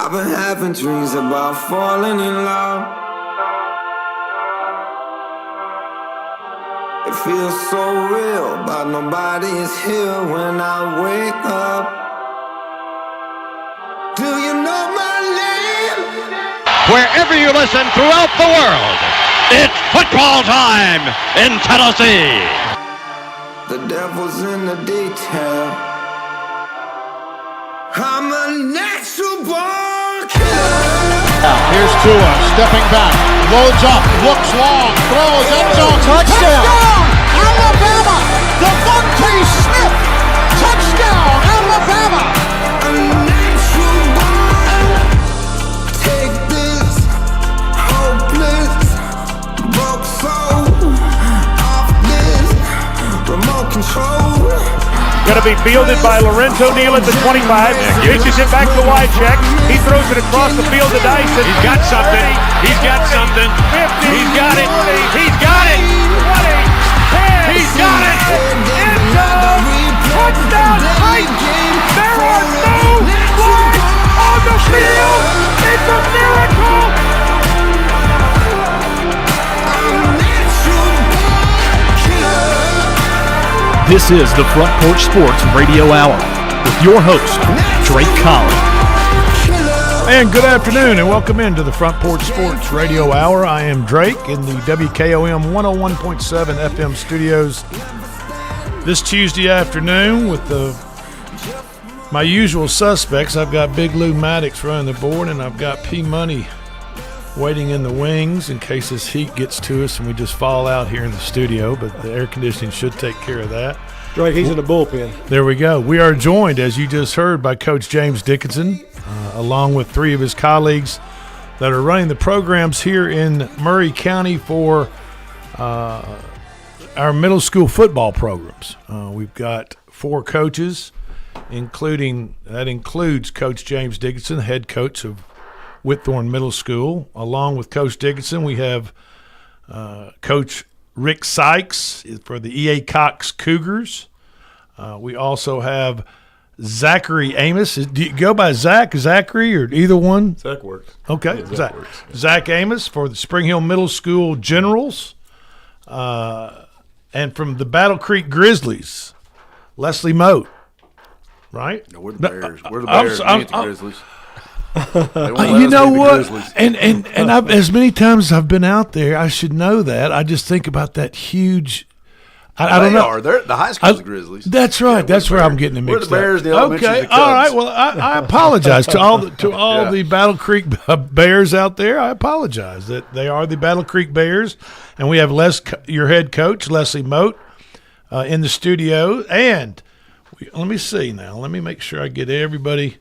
I've been having dreams about falling in love. It feels so real, but nobody is here when I wake up. Do you know my name? Wherever you listen throughout the world, it's football time in Tennessee. The devil's in the detail. I'm a natural born killer. Here's Tua stepping back, loads up, looks long, throws end zone, touchdown! Alabama! Devontae Smith, touchdown, Alabama! A natural born. Take this hopeless broke soul off this remote control. Going to be fielded by Lorenzo Neal at the 25. Reaches it back to Wycheck. He throws it across the field to Dyson. He's got something. He's got something. 50, He's got it. 40, He's got it. 20, 10. He's got it. End zone. Touchdown Titans. There are no flags on the field. It's a miracle. This is the Front Porch Sports Radio Hour with your host, Drake Collins. And good afternoon and welcome into the Front Porch Sports Radio Hour. I am Drake in the WKOM 101.7 FM studios this Tuesday afternoon with my usual suspects. I've got Big Lou Maddox running the board, and I've got P Money waiting in the wings in case this heat gets to us and we just fall out here in the studio, but the air conditioning should take care of that. Drake, he's in the bullpen. There we go. We are joined, as you just heard, by Coach James Dickinson, along with three of his colleagues that are running the programs here in Murray County for our middle school football programs. We've got four coaches, includes Coach James Dickinson, head coach of Whitthorne Middle School. Along with Coach Dickinson, we have Coach Rick Sykes for the E.A. Cox Cougars. We also have Zachary Amos. Do you go by Zachary, or either one? Zach works. Okay. Yeah, Zach works. Zach Amos for the Spring Hill Middle School Generals. And from the Battle Creek Grizzlies, Leslie Moat. Right? No, we're the Bears. We're the Bears. I'm the Grizzlies. You know what? And I've, as many times as I've been out there, I should know that. I just think about that huge. I don't know. They're the high school's the Grizzlies. That's right. That's where I'm getting it mixed up. We're the Bears. The elementary. Okay. The Cubs. All right. Well, I apologize to all the Battle Creek Bears out there. I apologize that they are the Battle Creek Bears, and we have your head coach Leslie Moat in the studio. And let me see now. Let me make sure I get everybody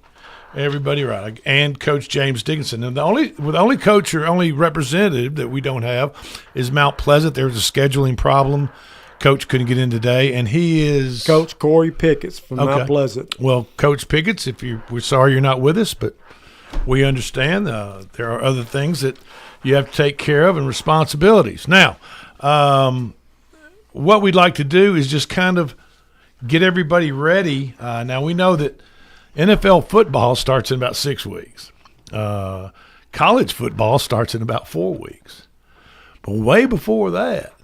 right. And Coach James Dickinson. And the only coach or only representative that we don't have is Mount Pleasant. There was a scheduling problem. Coach couldn't get in today, and he is Coach Corey Pickett's from Mount Pleasant. Well, Coach Pickett's, we're sorry you're not with us, but we understand there are other things that you have to take care of and responsibilities. Now, what we'd like to do is just kind of get everybody ready. Now, we know that NFL football starts in about 6 weeks. College football starts in about 4 weeks. But way before that,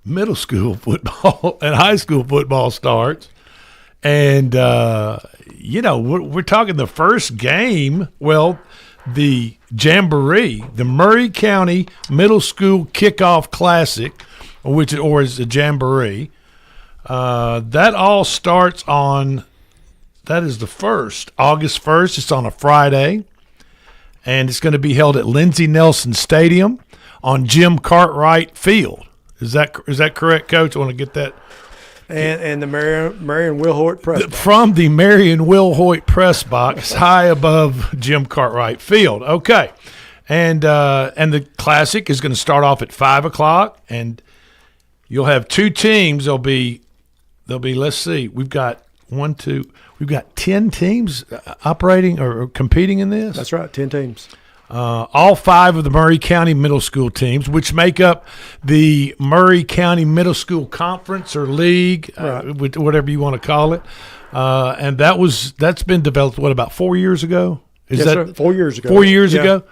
middle school football and high school football starts. And, we're talking the first game, the Jamboree, the Murray County Middle School Kickoff Classic, or is the Jamboree. That all starts on – that is the 1st, August 1st. It's on a Friday, and it's going to be held at Lindsey Nelson Stadium on Jim Cartwright Field. Is that correct, Coach? I want to get that. And the Marion Wilhoit press box. From the Marion Wilhoit press box, high above Jim Cartwright Field. Okay, and the Classic is going to start off at 5:00, and you'll have two teams. There'll be. Let's see, we've got 10 teams operating or competing in this. That's right, 10 teams. All 5 of the Murray County Middle School teams, which make up the Murray County Middle School Conference or League, whatever you want to call it. And that's been developed, about 4 years ago? Is Yes, that sir. 4 years ago? 4 years Yeah. ago?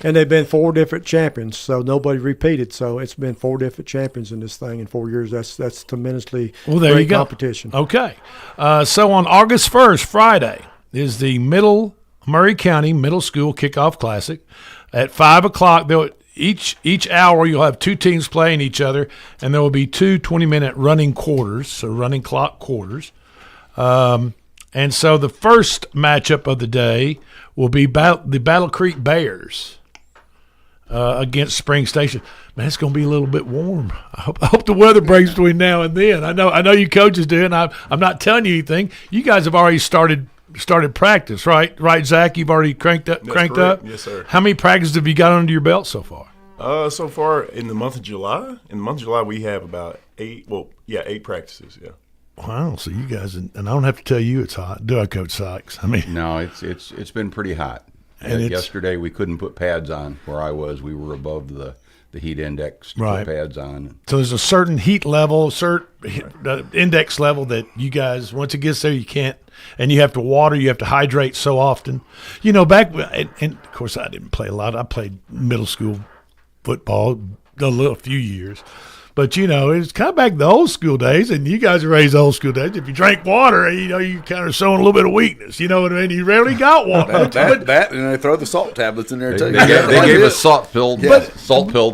And they've been 4 different champions, so nobody repeated. So it's been 4 different champions in this thing in 4 years. That's tremendously Well, there great you go. competition. Okay. So on August 1st, Friday, is the Murray County Middle School Kickoff Classic. At 5 o'clock, each hour you'll have 2 teams playing each other, and there will be 2 20-minute running quarters, so running clock quarters. And so the first matchup of the day will be the Battle Creek Bears against Spring Station. Man, it's going to be a little bit warm. I hope the weather breaks between now and then. I know you coaches do, and I'm not telling you anything. You guys have already started practice, right? Right, Zach? You've already cranked up. Yes, sir. How many practices have you got under your belt so far? So far in the month of July, we have about 8. Well, 8 practices. Yeah. Wow. So you guys, and I don't have to tell you it's hot, do I, Coach Sykes? I mean, No, it's been pretty hot. And yesterday we couldn't put pads on where I was. We were above the heat index to Right. put pads on. so there's a certain heat level, index level that you guys, once it gets there, you can't, and you have to water, you have to hydrate so often. You know, and of course I didn't play a lot. I played middle school football a few years. But, you know, it's kind of back to the old school days, and you guys are raised old school days. If you drank water, you know, you kind of showing a little bit of weakness. You know what I mean? You rarely got water. that and they throw the salt tablets in there They, too. they gave us salt pills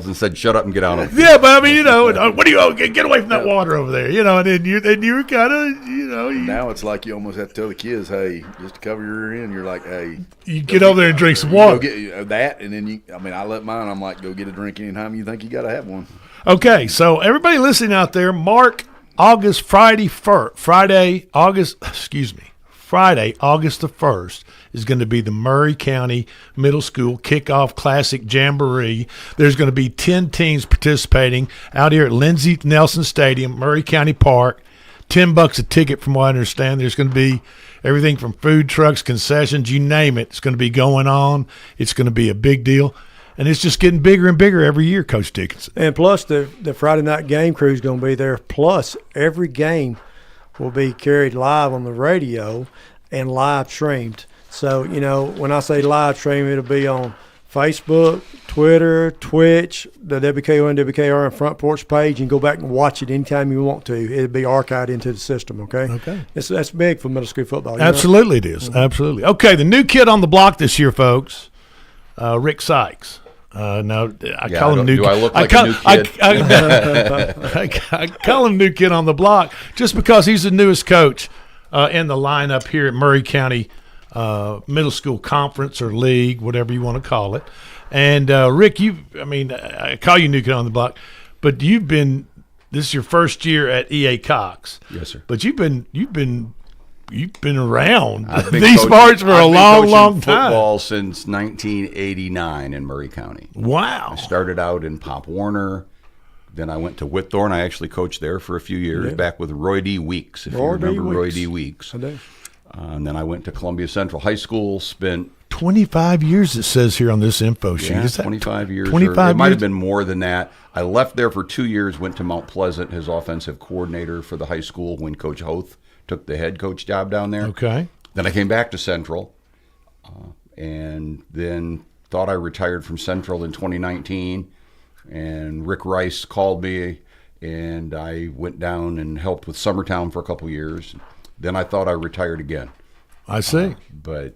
and said, "Shut up and get out of it." Yeah, but I mean, you know, what do you get away from that water over there? You know, and then you were kind of, you know, Now it's like you almost have to tell the kids, "Hey, just to cover your rear end." You're like, "Hey, you get over there and drink some go water. get that," and then I let mine. I'm like, "Go get a drink anytime you think you got to have one." Okay, so everybody listening out there, mark Friday, August the 1st is going to be the Murray County Middle School Kickoff Classic Jamboree. There's going to be 10 teams participating out here at Lindsey Nelson Stadium, Murray County Park. $10 a ticket from what I understand. There's going to be everything from food trucks, concessions, you name it. It's going to be going on. It's going to be a big deal. And it's just getting bigger and bigger every year, Coach Dickinson. And plus, the Friday night game crew is going to be there. Plus, every game will be carried live on the radio and live streamed. So, you know, when I say live stream, it'll be on Facebook, Twitter, Twitch, the WKO and WKR and Front Porch page. You can go back and watch it anytime you want to. It'll be archived into the system, okay? Okay. That's big for middle school football. You know? Absolutely it is. Absolutely. Okay, the new kid on the block this year, folks, Rick Sykes. Now I call him new. Do I look like a new kid? I call him new kid on the block just because he's the newest coach in the lineup here at Murray County Middle School Conference or League, whatever you want to call it. And Rick, I call you new kid on the block, but this is your first year at EA Cox. Yes, sir. But you've been around I've been these coaching- parts for I've a been long, coaching long time. Football since 1989 in Murray County. Wow. I started out in Pop Warner. Then I went to Whitthorne. I actually coached there for a few years, back with Roy D. Weeks, if you remember Roy D. Weeks. I do. And then I went to Columbia Central High School, spent 25 years, it says here on this info sheet. Is that 25 years. 25 It might years? have been more than that. I left there for 2 years, went to Mount Pleasant, his offensive coordinator for the high school when Coach Hoth took the head coach job down there. Okay. Then I came back to Central and then thought I retired from Central in 2019. And Rick Rice called me, and I went down and helped with Summertown for a couple years. Then I thought I retired again. I see. But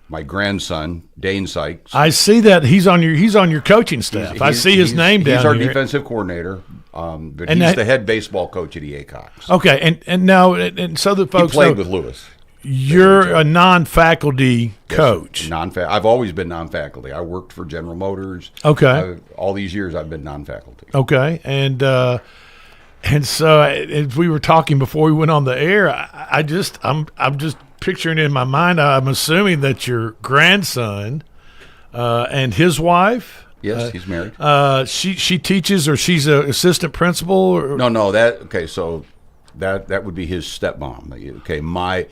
my grandson, Dane Sykes. I see that he's on your coaching staff. I see his name down He's our here. defensive coordinator, but And he's that- the head baseball coach at EA Cox. Okay, and now and so the He folks played know, with Lewis. you're a non-faculty coach. I've always been non-faculty. I worked for General Motors. Okay. All these years I've been non-faculty. Okay, and so as we were talking before we went on the air, I'm just picturing in my mind. I'm assuming that your grandson and his wife. Yes, he's married. She teaches, or she's an assistant principal. Or, No. So that would be his stepmom. Okay, my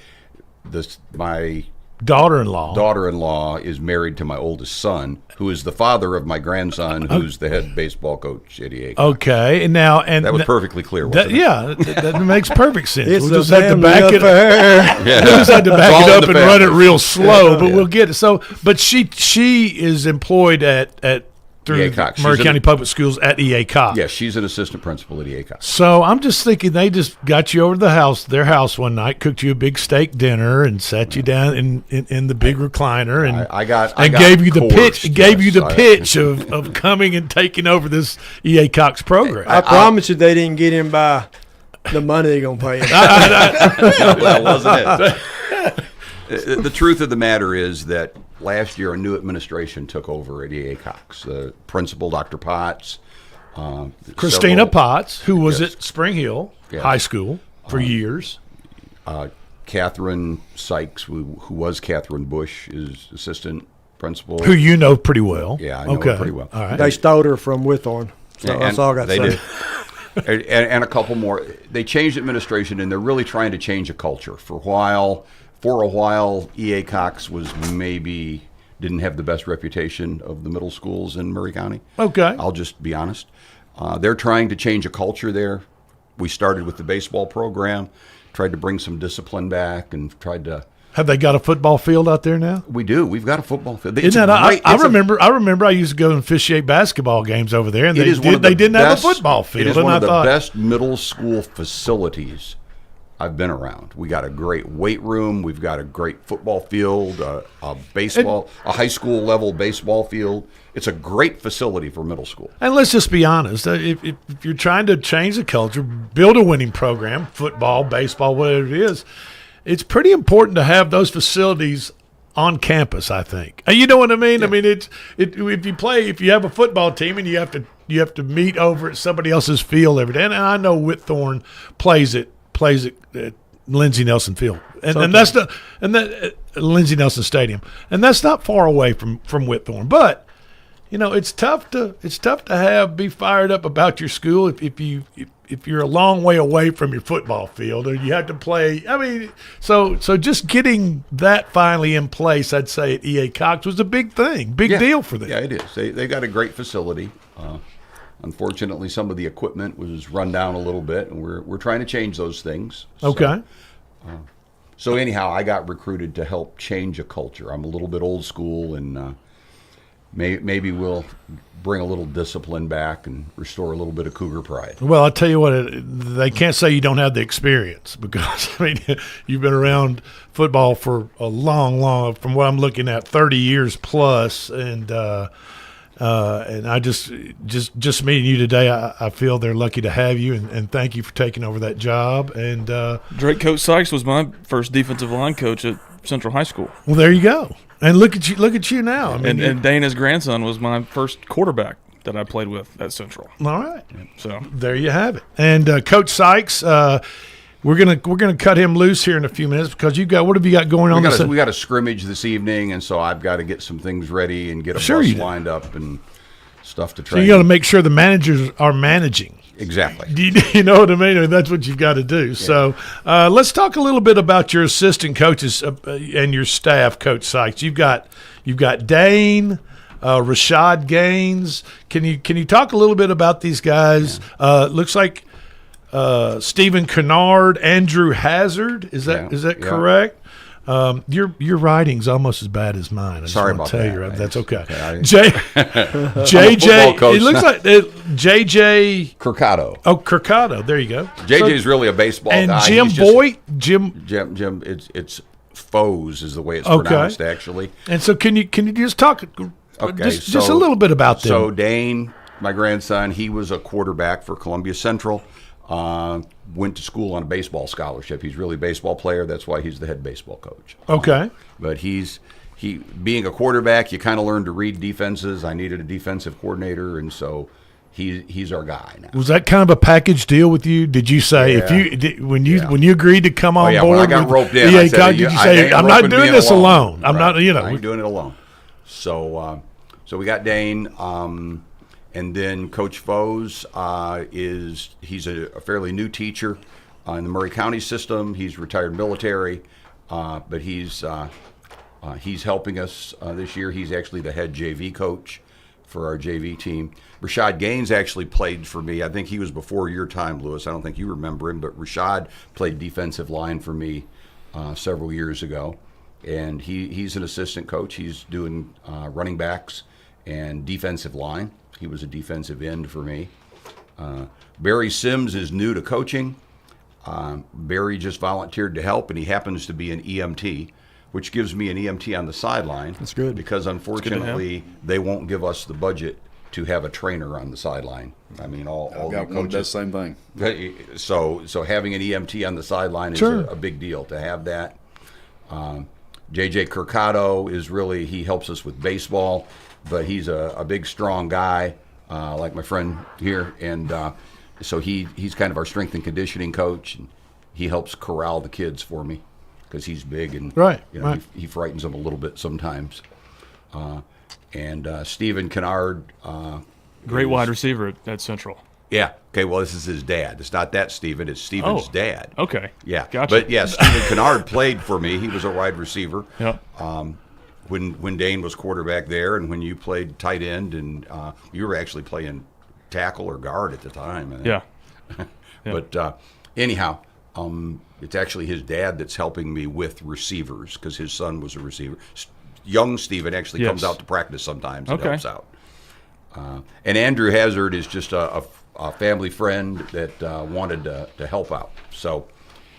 daughter-in-law is married to my oldest son, who is the father of my grandson, who's the head baseball coach at EA. Okay, and that was perfectly clear. Wasn't it? Yeah, that makes perfect sense. It's We'll just have to back it Yeah. We'll just have to back it up and run it family. real slow, but we'll get it. So, but she is employed at through EA Cox. Murray County Public Schools at EA Cox. Yeah, she's an assistant principal at EA Cox. So I'm just thinking they just got you over to their house one night, cooked you a big steak dinner, and sat you down in the big recliner, and I got gave you the coerced, pitch, gave you the yes, pitch of coming and taking over this EA Cox program. I promise you they didn't get him by the money they're going to pay him. That wasn't it. The truth of the matter is that last year a new administration took over at EA Cox. The principal, Dr. Potts. Christina Potts, who was Yes. at Spring Hill Yes. High School for years. Catherine Sykes, who was Catherine Bush, is assistant principal. Who you know pretty well. Yeah, I know her pretty well. All right. They stole her from Withorn. So that's all I got to say. Did. and a couple more. They changed administration, and they're really trying to change a culture. For a while, EA Cox was didn't have the best reputation of the middle schools in Murray County. Okay. I'll just be honest. They're trying to change a culture there. We started with the baseball program, tried to bring some discipline back, and tried to. Have they got a football field out there now? We do. We've got a football field. Isn't that, I remember I used to go and officiate basketball games over there, and they didn't have a football field. It is and one of the thought, best middle school facilities I've been around. We got a great weight room. We've got a great football field, a high school level baseball field. It's a great facility for middle school. And let's just be honest. If you're trying to change the culture, build a winning program, football, baseball, whatever it is, it's pretty important to have those facilities on campus, I think. You know what I mean? Yeah. I mean, if you have a football team and you have to meet over at somebody else's field every day. And I know Whitthorne plays at Lindsey Nelson Field, and that's Lindsey Nelson Stadium, and that's not far away from Whitthorne. But it's tough to be fired up about your school if you're a long way away from your football field or you have to play. I mean, so just getting that finally in place, I'd say at EA Cox was a big deal for them. Yeah, it is. They got a great facility. Unfortunately, some of the equipment was run down a little bit, and we're trying to change those things. Okay. So anyhow, I got recruited to help change a culture. I'm a little bit old school, and maybe we'll bring a little discipline back and restore a little bit of Cougar pride. Well, I'll tell you what, they can't say you don't have the experience because, I mean, you've been around football for a long, from what I'm looking at, 30 years plus, and I just meeting you today, I feel they're lucky to have you, and thank you for taking over that job. And Coach Sykes was my first defensive line coach at Central High School. Well, there you go. And look at you now. I mean, and Dana's grandson was my first quarterback that I played with at Central. All right. So there you have it. And Coach Sykes, we're gonna cut him loose here in a few minutes because what have you got going on? We got a scrimmage this evening, and so I've got to get some things ready and get a bus lined up and stuff to train. So you got to make sure the managers are managing. Exactly. You know what I mean? That's what you've got to do. Yeah. So let's talk a little bit about your assistant coaches and your staff, Coach Sykes. You've got Dane, Rashad Gaines. Can you talk a little bit about these guys? Looks like Stephen Kennard, Andrew Hazard. Is that correct? Your writing's almost as bad as mine. Sorry about that. That's okay. JJ. It looks like JJ Curcado. Oh, Curcado. There you go. JJ's really a baseball guy. And Jim Boyd. Jim. It's Foes is the way it's pronounced actually. And so can you just talk? Just a little bit about them. So Dane, my grandson, he was a quarterback for Columbia Central. Went to school on a baseball scholarship. He's really a baseball player. That's why he's the head baseball coach. Okay. But he being a quarterback, you kind of learn to read defenses. I needed a defensive coordinator, and so he's our guy now. Was that kind of a package deal with you? Did you say when you agreed to come on board? When I got roped in, I said, did you say I'm not doing this alone? I'm not. I ain't doing it alone. So we got Dane. And then Coach Foes he's a fairly new teacher in the Murray County system. He's retired military, but he's He's helping us this year. He's actually the head JV coach for our JV team. Rashad Gaines actually played for me. I think he was before your time, Lewis. I don't think you remember him, but Rashad played defensive line for me several years ago. And he's an assistant coach. He's doing running backs and defensive line. He was a defensive end for me. Barry Sims is new to coaching. Barry just volunteered to help, and he happens to be an EMT, which gives me an EMT on the sideline. That's good. Because unfortunately, they won't give us the budget to have a trainer on the sideline. I mean, all got the one coaches. does the same thing. So having an EMT on the sideline is Sure. a big deal to have that. JJ Curcado is really, he helps us with baseball, but he's a big, strong guy, like my friend here. And so he's kind of our strength and conditioning coach, and he helps corral the kids for me because he's big and Right, you know, right. he frightens them a little bit sometimes. And Stephen Kennard. Great wide receiver at Central. Yeah. Okay. Well, this is his dad. It's not that Stephen. It's Stephen's Oh, dad. Okay. Yeah. Gotcha. But yeah, Stephen Kennard played for me. He was a wide receiver. Yep. When Dane was quarterback there, and when you played tight end, and you were actually playing tackle or guard at the time. I think. Yeah. But anyhow, it's actually his dad that's helping me with receivers because his son was a receiver. Young Stephen actually comes Yes. out to practice sometimes and Okay. helps out. And Andrew Hazard is just a family friend that wanted to help out. So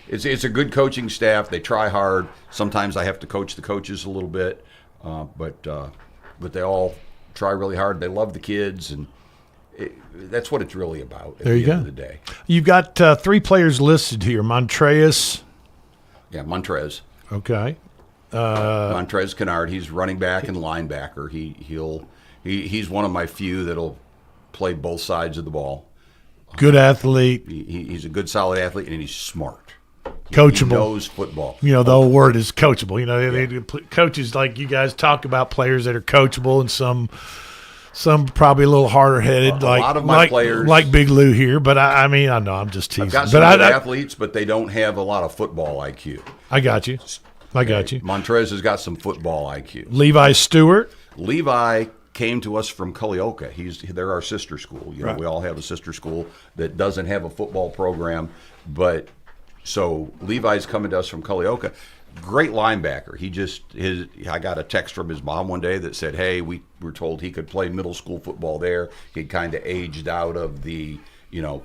it's a good coaching staff. They try hard. Sometimes I have to coach the coaches a little bit, but they all try really hard. They love the kids, and that's what it's really about at There the you end go. of the day. You've got 3 players listed here. Montrez. Yeah, Montrez. Okay. Montrez Kennard. He's running back and linebacker. He's one of my few that'll play both sides of the ball. Good athlete. He's a good, solid athlete, and he's smart. Coachable. He knows football. You know, the old word is coachable. You know, coaches like you guys talk about players that are coachable, and some probably a little harder headed. A lot of my players, like Big Lou here. But I mean, I know I'm just teasing. I've got but some good athletes, but they don't have a lot of football IQ. I got you. Montrez has got some football IQ. Levi Stewart. Levi came to us from Culleoka. They're our sister school. You know, Right. we all have a sister school that doesn't have a football program, but so Levi's coming to us from Culleoka. Great linebacker. I got a text from his mom one day that said, "Hey, we were told he could play middle school football there. He'd kind of aged out of the,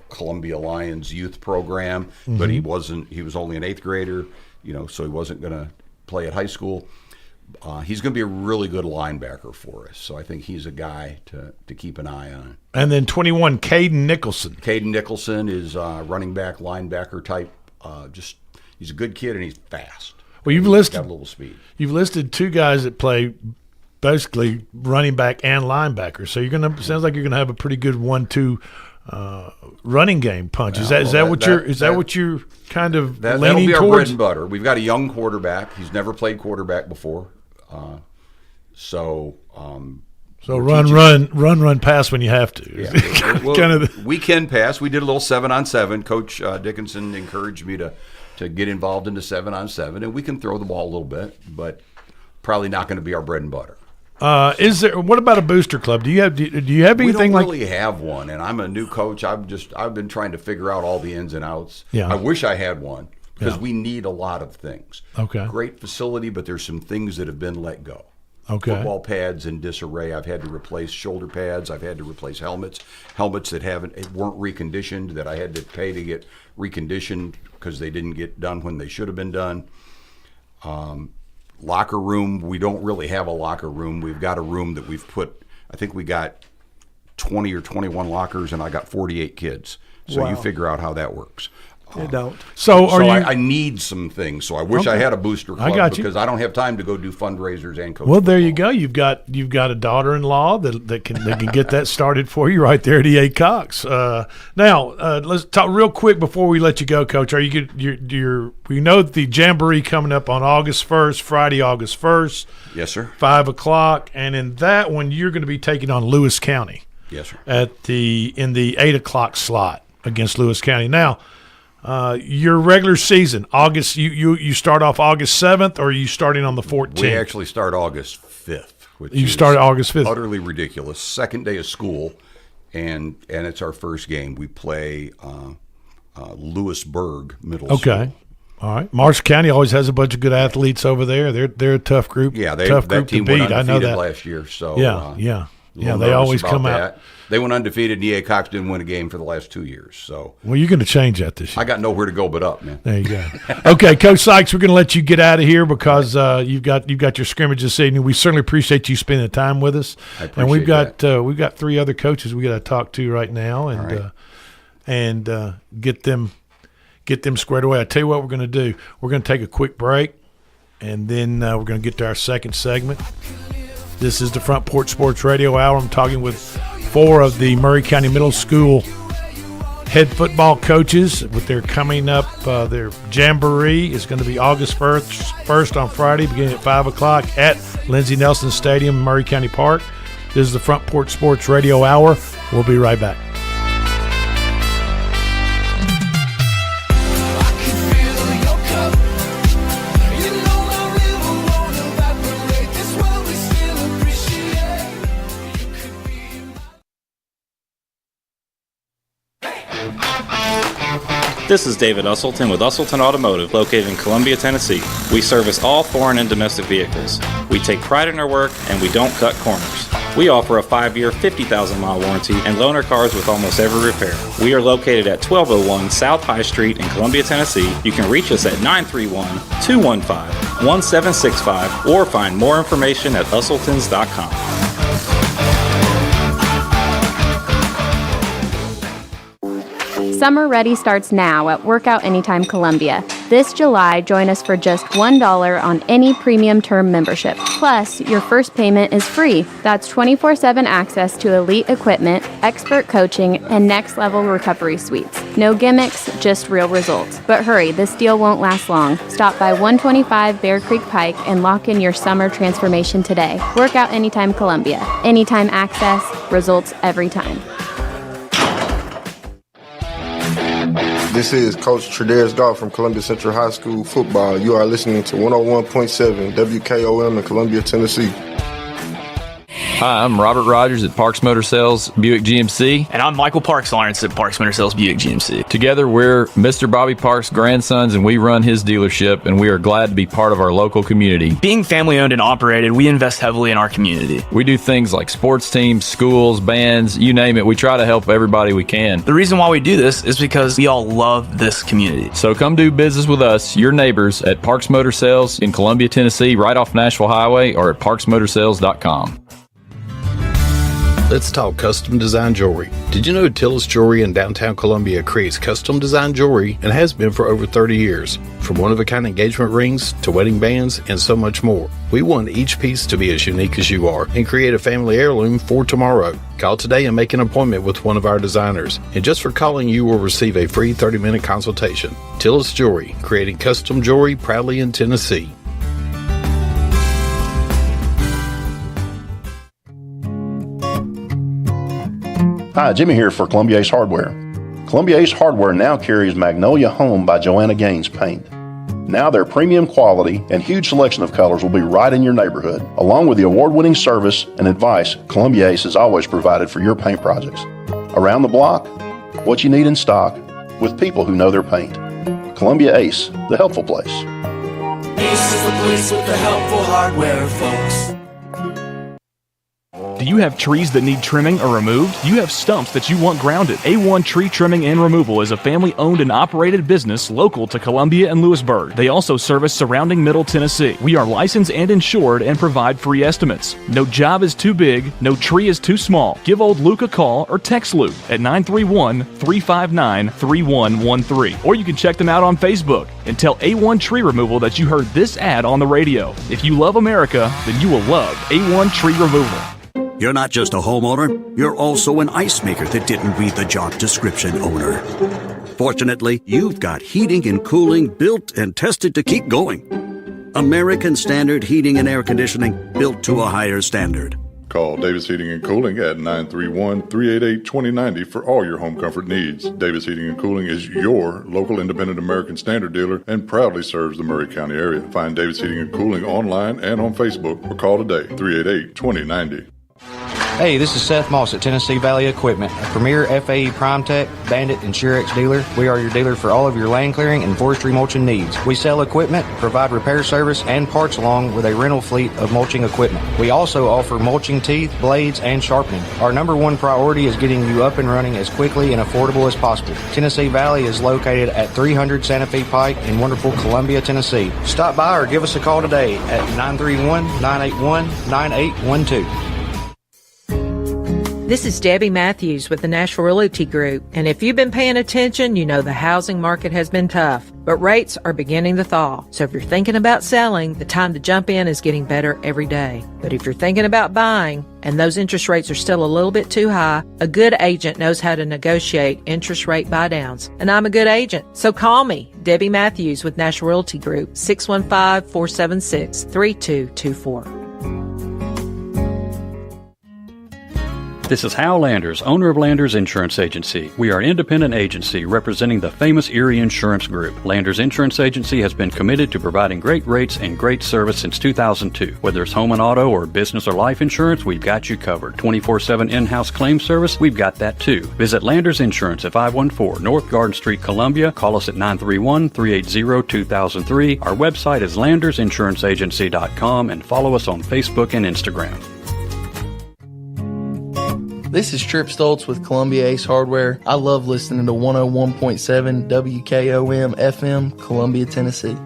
Columbia Lions youth program, but he wasn't. He was only an 8th grader, so he wasn't going to play at high school." He's going to be a really good linebacker for us, so I think he's a guy to keep an eye on. And then 21, Caden Nicholson. Caden Nicholson is running back, linebacker type. He's a good kid and he's fast. Well, you've He's got a little speed. You've listed 2 guys that play basically running back and linebacker. So sounds like you're gonna have a pretty good 1-2 running game punch. Is that what you're kind of that'll leaning be our towards? bread and butter. We've got a young quarterback. He's never played quarterback before, So run, pass when you have to. Yeah. Well, we can pass. We did a little 7-on-7. Coach Dickinson encouraged me to get involved into 7-on-7, and we can throw the ball a little bit, but probably not going to be our bread and butter. What about a booster club? Do you have anything we don't like? really have one, and I'm a new coach. I've been trying to figure out all the ins and outs. Yeah. I wish I had one because we need a lot of things. Okay. Great facility, but there's some things that have been let go. Okay. Football pads in disarray. I've had to replace shoulder pads. I've had to replace helmets that weren't reconditioned, that I had to pay to get reconditioned because they didn't get done when they should have been done. Locker room, we don't really have a locker room. We've got a room that we've put, I think we got 20 or 21 lockers, and I got 48 kids. So Wow. you figure out how that works. It don't. So I need some things. So I wish I Okay. had a booster club I got you. because I don't have time to go do fundraisers and coach. Well, there you football. go. You've got a daughter-in-law that can get that started for you right there at EA Cox. Now let's talk real quick before we let you go, Coach. Are you good? We know that the Jamboree coming up on August 1st, Friday, August 1st. Yes, sir. 5:00, and in that one you're going to be taking on Lewis County. Yes, sir. In the 8:00 slot against Lewis County. Now, Your regular season, August. You start off August 7th, or are you starting on the 14th? We actually start August 5th. Which you is start August 5th. Utterly ridiculous. Second day of school, and it's our first game. We play Lewisburg Middle School. Okay. All right. Marshall County always has a bunch of good athletes over there. They're a tough group. Yeah, tough that group team to beat. went I know undefeated that last year. So yeah. They always come out. They went undefeated, and EA Cox didn't win a game for the last 2 years. So well, you're going to change that this year. I got nowhere to go but up, man. There you go. Okay, Coach Sykes, we're going to let you get out of here because you've got your scrimmage this evening. We certainly appreciate you spending the time with us. I appreciate and we've got that. 3 other coaches we got to talk to right now, and get them squared away. I tell you what we're going to do. We're going to take a quick break, and then we're going to get to our second segment. This is the Front Porch Sports Radio Hour. I'm talking with 4 of the Maury County Middle School head football coaches with their coming up. Their jamboree is going to be August 1st on Friday, beginning at 5 o'clock at Lindsey Nelson Stadium, Maury County Park. This is the Front Porch Sports Radio Hour. We'll be right back. This is David Usselton with Usselton Automotive, located in Columbia, Tennessee. We service all foreign and domestic vehicles. We take pride in our work, and we don't cut corners. We offer a 5-year, 50,000-mile warranty and loan our cars with almost every repair. We are located at 1201 South High Street in Columbia, Tennessee. You can reach us at 931-215-1765 or find more information at usseltons.com. Summer Ready starts now at Workout Anytime Columbia. This July, join us for just $1 on any premium term membership. Plus, your first payment is free. That's 24/7 access to elite equipment, expert coaching, and next-level recovery suites. No gimmicks, just real results. But hurry, this deal won't last long. Stop by 125 Bear Creek Pike and lock in your summer transformation today. Workout Anytime Columbia. Anytime access, results every time. This is Coach Tredaris Goff from Columbia Central High School football. You are listening to 101.7 WKOM in Columbia, Tennessee. Hi, I'm Robert Rogers at Parks Motor Sales Buick GMC. And I'm Michael Parks Lawrence at Parks Motor Sales Buick GMC. Together, we're Mr. Bobby Parks' grandsons, and we run his dealership, and we are glad to be part of our local community. Being family-owned and operated, we invest heavily in our community. We do things like sports teams, schools, bands, you name it. We try to help everybody we can. The reason why we do this is because we all love this community. So come do business with us, your neighbors, at Parks Motor Sales in Columbia, Tennessee, right off Nashville Highway, or at parksmotorsales.com. Let's talk custom design jewelry. Did you know Tillis Jewelry in downtown Columbia creates custom design jewelry and has been for over 30 years? From one-of-a-kind engagement rings to wedding bands and so much more. We want each piece to be as unique as you are and create a family heirloom for tomorrow. Call today and make an appointment with one of our designers. And just for calling, you will receive a free 30-minute consultation. Tillis Jewelry, creating custom jewelry proudly in Tennessee. Hi, Jimmy here for Columbia Ace Hardware. Columbia Ace Hardware now carries Magnolia Home by Joanna Gaines paint. Now their premium quality and huge selection of colors will be right in your neighborhood. Along with the award-winning service and advice Columbia Ace has always provided for your paint projects. Around the block, what you need in stock, with people who know their paint. Columbia Ace, the helpful place. Ace is the place with the helpful hardware, folks. Do you have trees that need trimming or removed? Do you have stumps that you want grounded? A1 Tree Trimming and Removal is a family-owned and operated business local to Columbia and Lewisburg. They also service surrounding Middle Tennessee. We are licensed and insured and provide free estimates. No job is too big, no tree is too small. Give old Luke a call or text Luke at 931-359-3113. Or you can check them out on Facebook and tell A1 Tree Removal that you heard this ad on the radio. If you love America, then you will love A1 Tree Removal. You're not just a homeowner, you're also an ice maker that didn't read the job description owner. Fortunately, you've got heating and cooling built and tested to keep going. American Standard Heating and Air Conditioning, built to a higher standard. Call Davis Heating and Cooling at 931-388-2090 for all your home comfort needs. Davis Heating and Cooling is your local independent American Standard dealer and proudly serves the Murray County area. Find Davis Heating and Cooling online and on Facebook or call today 388-2090. Hey, this is Seth Moss at Tennessee Valley Equipment, a premier FAE PrimeTech, Bandit, and Surex dealer. We are your dealer for all of your land clearing and forestry mulching needs. We sell equipment, provide repair service, and parts along with a rental fleet of mulching equipment. We also offer mulching teeth, blades, and sharpening. Our number one priority is getting you up and running as quickly and affordable as possible. Tennessee Valley is located at 300 Santa Fe Pike in wonderful Columbia, Tennessee. Stop by or give us a call today at 931-981-9812. This is Debbie Matthews with the Nashville Realty Group, and if you've been paying attention, you know the housing market has been tough, but rates are beginning to thaw. So if you're thinking about selling, the time to jump in is getting better every day. But if you're thinking about buying, and those interest rates are still a little bit too high, a good agent knows how to negotiate interest rate buy-downs. And I'm a good agent, so call me, Debbie Matthews with Nashville Realty Group, 615-476-3224. This is Hal Landers, owner of Landers Insurance Agency. We are an independent agency representing the famous Erie Insurance Group. Landers Insurance Agency has been committed to providing great rates and great service since 2002. Whether it's home and auto or business or life insurance, we've got you covered. 24/7 in-house claim service, we've got that too. Visit Landers Insurance at 514 North Garden Street, Columbia. Call us at 931-380-2003. Our website is landersinsuranceagency.com and follow us on Facebook and Instagram. This is Trip Stoltz with Columbia Ace Hardware. I love listening to 101.7 WKOM FM, Columbia, Tennessee.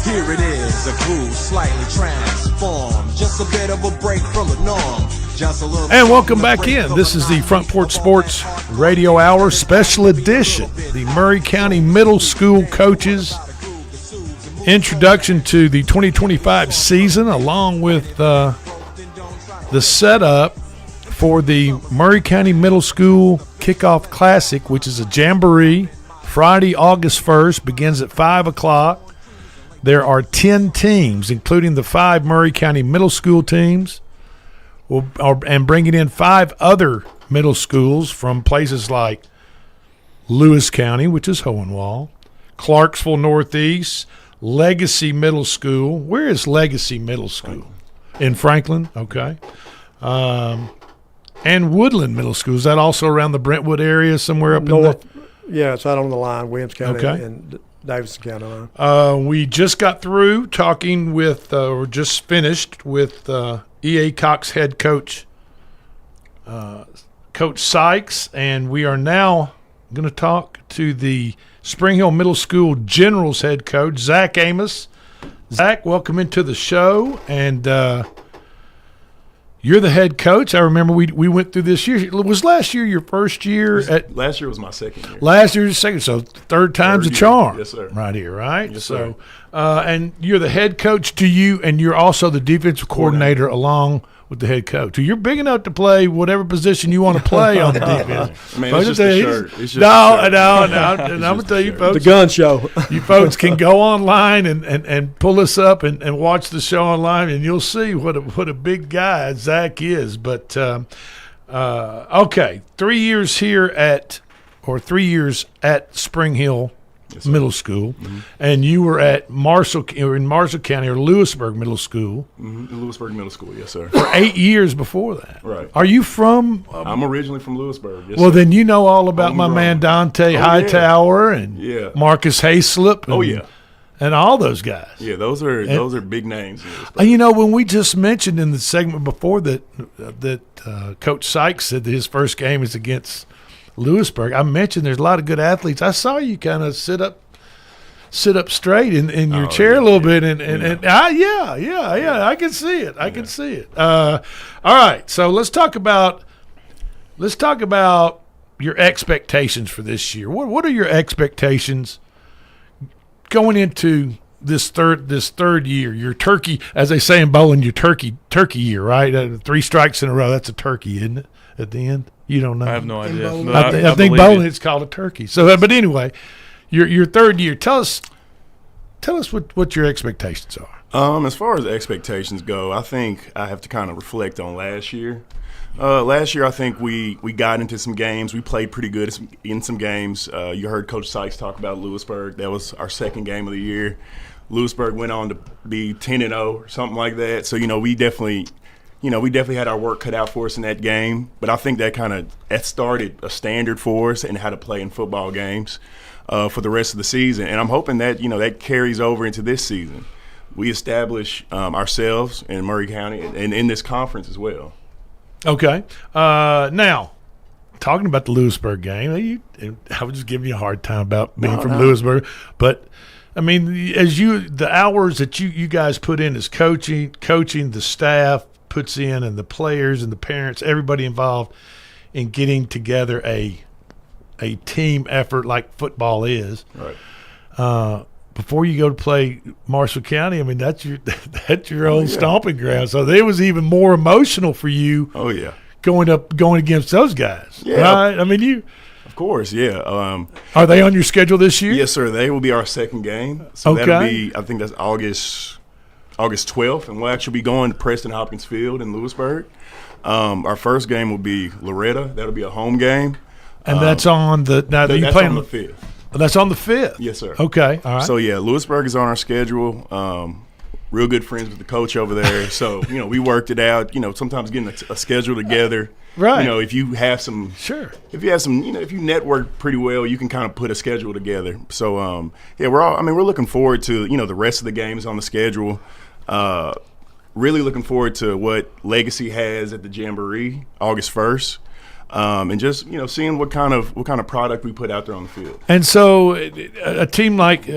Here it is, a groove slightly transformed, just a bit of a break from the norm. Just a little. And welcome back in. This is the Front Porch Sports Radio Hour Special Edition. The Murray County Middle School Coaches introduction to the 2025 season, along with the setup for the Murray County Middle School Kickoff Classic, which is a jamboree. Friday, August 1st, begins at 5 o'clock. There are 10 teams, including the 5 Murray County middle school teams, and bringing in 5 other middle schools from places like Lewis County, which is Hohenwald, Clarksville Northeast, Legacy Middle School. Where is Legacy Middle School? In Franklin, okay. And Woodland Middle School. Is that also around the Brentwood area, somewhere up north? in the? Yeah, it's right on the line, Williams County Okay. and Davidson County line. We just got through talking with, or just finished with E.A. Cox head coach, Coach Sykes, and we are now going to talk to the Spring Hill Middle School Generals head coach, Zach Amos. Zach, welcome into the show, and you're the head coach. I remember we went through this year. Was last year your first year? Last year was my second year. Last year was your second, so third time's a charm. Yes, sir. Right here, right? Yes, so, sir. And you're the head coach to you, and you're also the defensive coordinator along with the head coach. So you're big enough to play whatever position you want to play on the defense. I mean, it's just a shirt. It's just No, a shirt. and I'm going to tell you folks. The gun show. You folks can go online and pull us up and watch the show online, and you'll see what a big guy Zach is. But, okay, 3 years here at Spring Hill Middle School, and you were at in Marshall County or Lewisburg Middle School. Lewisburg Middle School, yes, sir. For 8 years before that. Right. Are you from? I'm originally from Lewisburg. Yes, well, sir. then you know all about my man Dante Hightower and Marcus Hayslip. And, and all those guys. Yeah, those are big names. You know, when we just mentioned in the segment before that Coach Sykes said that his first game is against Lewisburg, I mentioned there's a lot of good athletes. I saw you kind of sit sit up straight in your chair a little bit, and I can see it. I can see it. All right, so let's talk about your expectations for this year. What are your expectations going into this third year? Your turkey, as they say in bowling, your turkey year, right? 3 strikes in a row. That's a turkey, isn't it? At the end, you don't know. I have no idea. I think bowling it's called a turkey. So, but anyway, your third year. Tell us what your expectations are. As far as expectations go, I think I have to kind of reflect on last year. Last year, I think we got into some games. We played pretty good in some games. You heard Coach Sykes talk about Lewisburg. That was our second game of the year. Lewisburg went on to be 10-0 or something like that. So, we definitely had our work cut out for us in that game. But I think that started a standard for us and how to play in football games for the rest of the season. And I'm hoping that, that carries over into this season. We establish ourselves in Maury County and in this conference as well. Okay. Now, talking about the Lewisburg game, I was just giving you a hard time about being from Lewisburg. But, I mean, the hours that you guys put in as coaching, the staff puts in, and the players and the parents, everybody involved in getting together a team effort like football is. Right. Before you go to play Marshall County, I mean, that's your old stomping ground. So it was even more emotional for you. Oh yeah, going against those guys. Yeah, right? I mean, Of course, yeah. Are they on your schedule this year? Yes, sir. They will be our second game. So that'll be, I think that's August 12th, and we'll actually be going to Preston Hopkins Field in Lewisburg. Our first game will be Loretta. That'll be a home game. And that's on the that's on the 5th. That's on the 5th? Yes, sir. Okay, all right. So, yeah, Lewisburg is on our schedule. Real good friends with the coach over there. So, we worked it out. Sometimes getting a schedule together. Right. If you have some – Sure. If you network pretty well, you can kind of put a schedule together. So, we're looking forward to, the rest of the games on the schedule. Really looking forward to what Legacy has at the Jamboree August 1st. And just seeing what kind of product we put out there on the field. And so, a team like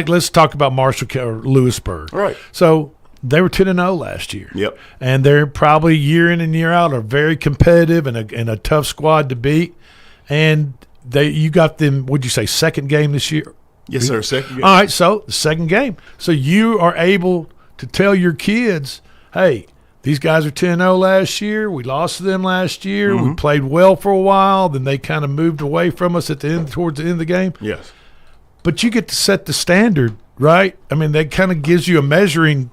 let's talk about Marshall or Lewisburg. Right. So they were 10-0 last year. Yep. And they're probably year in and year out are very competitive and a tough squad to beat. And you got them. Would you say second game this year? Yes, sir. Second game. All right. So the second game. So you are able to tell your kids, hey, these guys are 10-0 last year. We lost to them last year. Mm-hmm. We played well for a while. Then they kind of moved away from us towards the end of the game. Yes. But you get to set the standard, right? I mean, that kind of gives you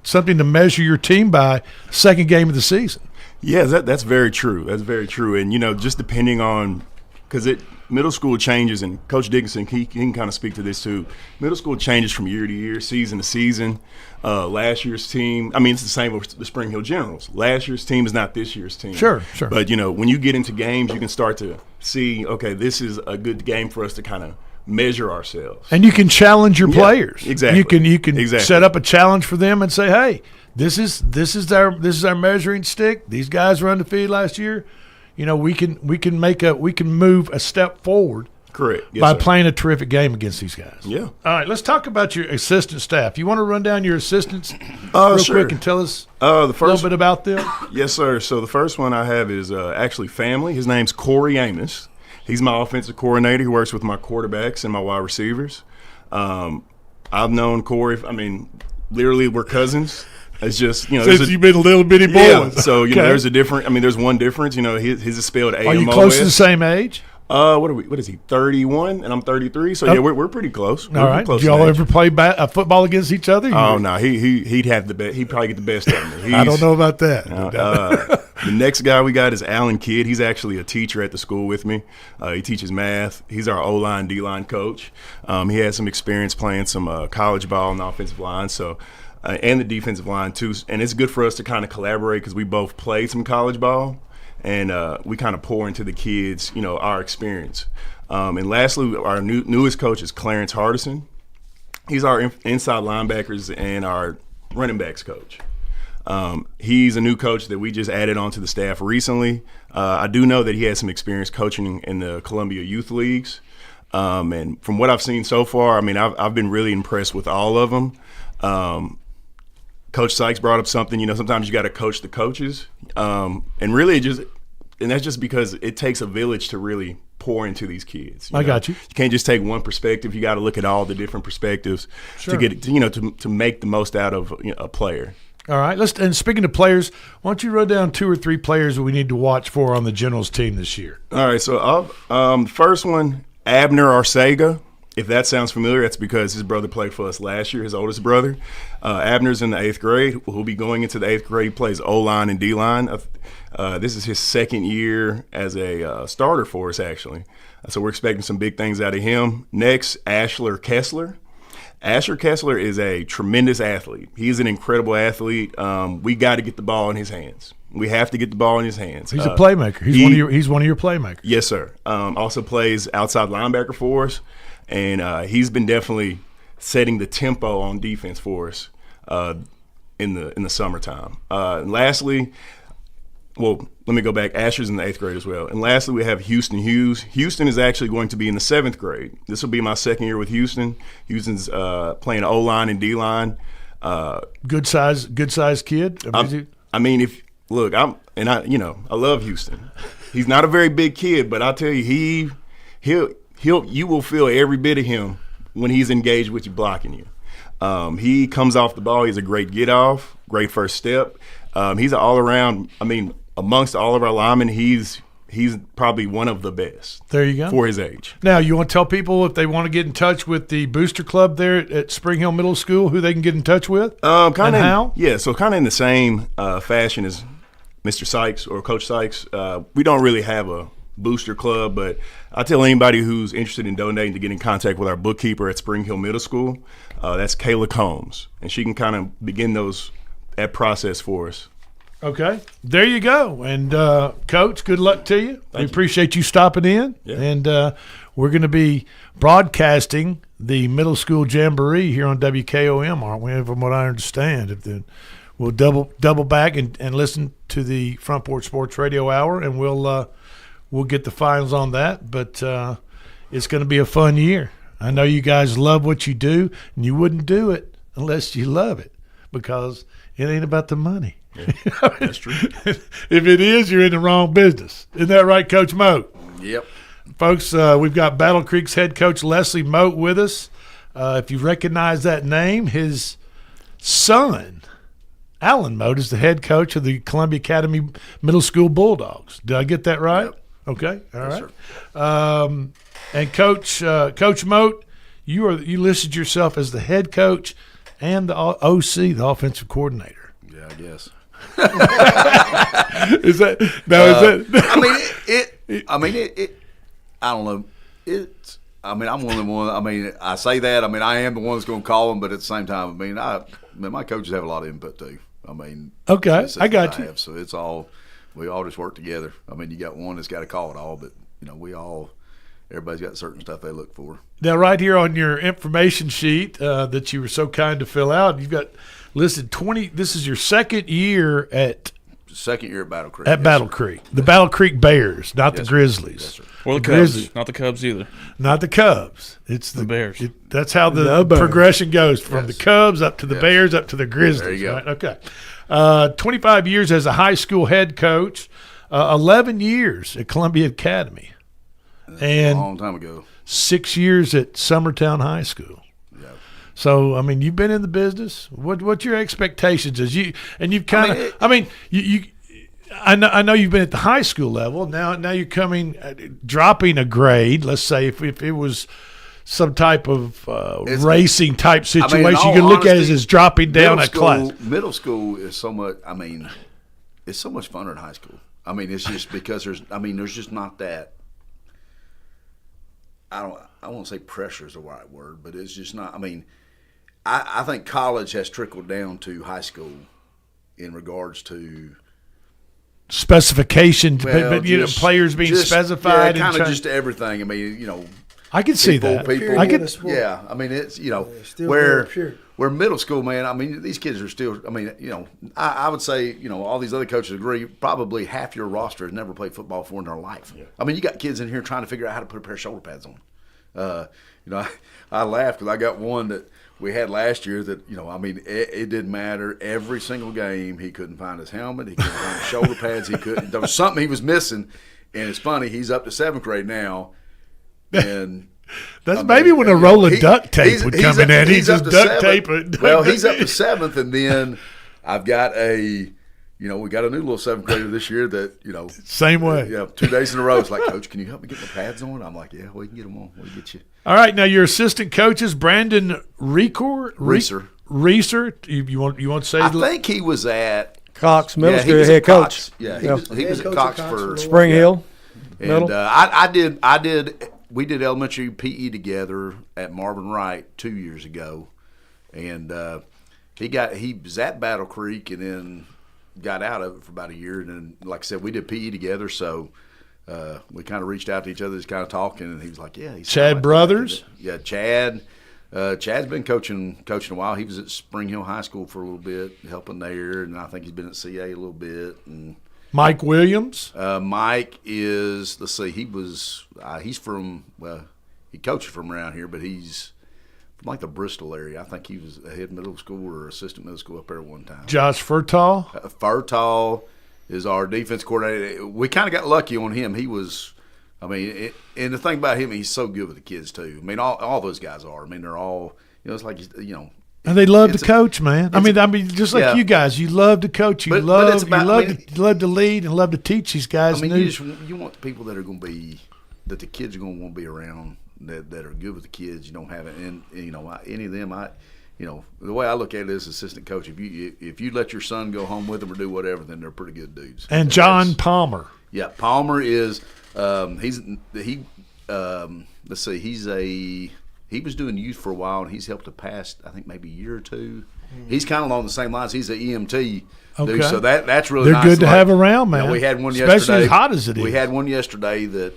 something to measure your team by second game of the season. Yeah, that's very true. That's very true. And, just depending on – because middle school changes, and Coach Dickinson, he can kind of speak to this too. Middle school changes from year to year, season to season. Last year's team, it's the same with the Spring Hill Generals. Last year's team is not this year's team. Sure. But, when you get into games, you can start to see, okay, this is a good game for us to kind of measure ourselves. And you can challenge your players. Exactly. You can set up a challenge for them and say, hey, this is our measuring stick. These guys were undefeated last year. We can move a step forward. Correct. Yes, by sir. playing a terrific game against these guys. Yeah. All right, let's talk about your assistant staff. You want to run down your assistants real quick and tell us a little bit about them? Yes, sir. So the first one I have is actually family. His name's Corey Amos. He's my offensive coordinator. He works with my quarterbacks and my wide receivers. I've known Corey. Literally we're cousins. It's just since you've been a little bitty boy. Yeah. So there's there's one difference. His is spelled A-M-O-S. Are you close to the same age? What is he? 31, and I'm 33. So we're pretty close. All right. Did y'all ever play football against each other? Oh no, he'd have the best. He'd probably get the best out of me. I don't know about that. The next guy we got is Alan Kidd. He's actually a teacher at the school with me. He teaches math. He's our O-line, D-line coach. He has some experience playing some college ball on the offensive line. So. And the defensive line too, and it's good for us to kind of collaborate because we both played some college ball, and we kind of pour into the kids, our experience. And lastly, our newest coach is Clarence Hardison. He's our inside linebackers and our running backs coach. He's a new coach that we just added onto the staff recently. I do know that he has some experience coaching in the Columbia Youth Leagues. And from what I've seen so far, I mean, I've been really impressed with all of them. Coach Sykes brought up something, sometimes you got to coach the coaches. And really that's just because it takes a village to really pour into these kids. I got you. You can't just take one perspective. You got to look at all the different perspectives to get to make the most out of a player. All right. And speaking of players, why don't you run down 2 or 3 players that we need to watch for on the Generals team this year? All right. So first one, Abner Arcega. If that sounds familiar, that's because his brother played for us last year, his oldest brother. Abner's in the 8th grade. He'll be going into the 8th grade. He plays O-line and D-line. This is his second year as a starter for us, actually. So we're expecting some big things out of him. Next, Ashler Kessler. Asher Kessler is a tremendous athlete. He's an incredible athlete. We got to get the ball in his hands. We have to get the ball in his hands. He's a playmaker. He's one of your playmakers. Yes, sir. Also plays outside linebacker for us, and he's been definitely setting the tempo on defense for us in the summertime. And lastly, well, let me go back. Asher's in the 8th grade as well. And lastly, we have Houston Hughes. Houston is actually going to be in the 7th grade. This will be my second year with Houston. Houston's playing O-line and D-line. Good size kid. I love Houston. He's not a very big kid, but I'll tell you, you will feel every bit of him when he's engaged with you, blocking you. He comes off the ball. He's a great get off, great first step. He's an all around. I mean, amongst all of our linemen, he's probably one of the best. There you go. For his age. Now, you want to tell people if they want to get in touch with the Booster Club there at Spring Hill Middle School, who they can get in touch with? How? Yeah, so kind of in the same fashion as Mr. Sykes or Coach Sykes. We don't really have a Booster Club, but I tell anybody who's interested in donating to get in contact with our bookkeeper at Spring Hill Middle School. That's Kayla Combs, and she can kind of begin that process for us. Okay, there you go. And Coach, good luck to you. We appreciate you stopping in. Yeah. And we're going to be broadcasting the middle school jamboree here on WKOM, aren't we? From what I understand, we'll double back and listen to the Front Porch Sports Radio Hour, and we'll get the finals on that. But it's going to be a fun year. I know you guys love what you do, and you wouldn't do it unless you love it, because it ain't about the money. Yeah, that's true. If it is, you're in the wrong business. Isn't that right, Coach Moat? Yep. Folks, we've got Battle Creek's head coach Leslie Moat with us. If you recognize that name, his son, Alan Moat, is the head coach of the Columbia Academy Middle School Bulldogs. Did I get that right? Yep. Okay. All right. And Coach Moat, you listed yourself as the head coach and the OC, the offensive coordinator. Yeah, I guess. Is that no? Is that? I don't know. I'm one of the ones. I mean, I say that. I mean, I am the one that's going to call them, but at the same time, my coaches have a lot of input too. I mean, okay, I got you. So it's all we all just work together. I mean, you got one that's got to call it all, but everybody's got certain stuff they look for. Now, right here on your information sheet that you were so kind to fill out, you've got listed 20. This is your second year at Battle Creek. Battle Creek, the Battle Creek Bears, not the Grizzlies. Yes, sir. Or the Cubs, Grizzlies. not the Cubs either. Not the Cubs. It's the Bears. That's how the progression goes from the Cubs up to the Bears up to the Grizzlies. There you go. Right? Okay. 25 years as a high school head coach, 11 years at Columbia Academy, and a long time ago. 6 years at Summertown High School. Yeah. So, I mean, you've been in the business. What's your expectations? You've kind of. I know you've been at the high school level. Now you're coming, dropping a grade. Let's say if it was some type of racing type situation, you could look at it as dropping down a class. Middle school is so much. I mean, it's so much funner than high school. I mean, it's just because there's just not that. I won't say pressure is the right word, but it's just not. I mean, I think college has trickled down to high school in regards to specification, but players being specified. Yeah, kind of just everything. I mean, I can see that. Yeah, I mean, it's where middle school, man. I mean, these kids are still. I mean, I would say, all these other coaches agree. Probably half your roster has never played football before in their life. Yeah. I mean, you got kids in here trying to figure out how to put a pair of shoulder pads on. I laughed because I got one that we had last year that, it didn't matter. Every single game, he couldn't find his helmet. He couldn't find his shoulder pads. There was something he was missing. And it's funny, he's up to 7th grade now. And that's maybe when a roll of duct tape would come in and he's just duct tape it. Well, he's up to 7th, and then I've got we got a new little 7th grader this year that, same way. Yeah, 2 days in a row. It's like, Coach, can you help me get my pads on? I'm like, yeah, we can get them on. We'll get you. All right, now your assistant coaches, Brandon Reeser. You want to say? I think he was at Cox Middle School head coach. Yeah, he was at Cox for Spring Hill. And we did elementary PE together at Marvin Wright 2 years ago, and he was at Battle Creek and then got out of it for about a year, and then, like I said, we did PE together, so we kind of reached out to each other, just kind of talking, and he was like, "Yeah." Chad Brothers. Yeah, Chad. Chad's been coaching a while. He was at Spring Hill High School for a little bit, helping there, and I think he's been at CA a little bit. And Mike Williams. Mike is, he's from, he coaches from around here, but he's from like the Bristol area. I think he was a head middle school or assistant middle school up there at one time. Josh Furtall. Furtall is our defense coordinator. We kind of got lucky on him. He was, and the thing about him, he's so good with the kids too. I mean, all those guys are. I mean, they're all, it's like, and they love to coach, man. Just like you guys, you love to coach. You love to lead and love to teach these guys. You want the people that are going to be, that the kids are going to want to be around, that are good with the kids. You don't have it, and any of them. The way I look at it as assistant coach, if you let your son go home with them or do whatever, then they're pretty good dudes. And John Palmer. Yeah, Palmer is. He was doing youth for a while, and he's helped the past, I think, maybe a year or two. He's kind of along the same lines. He's an EMT dude, so that's really nice. They're good to have around, man. We had one yesterday. Especially as hot as it is. We had one yesterday that,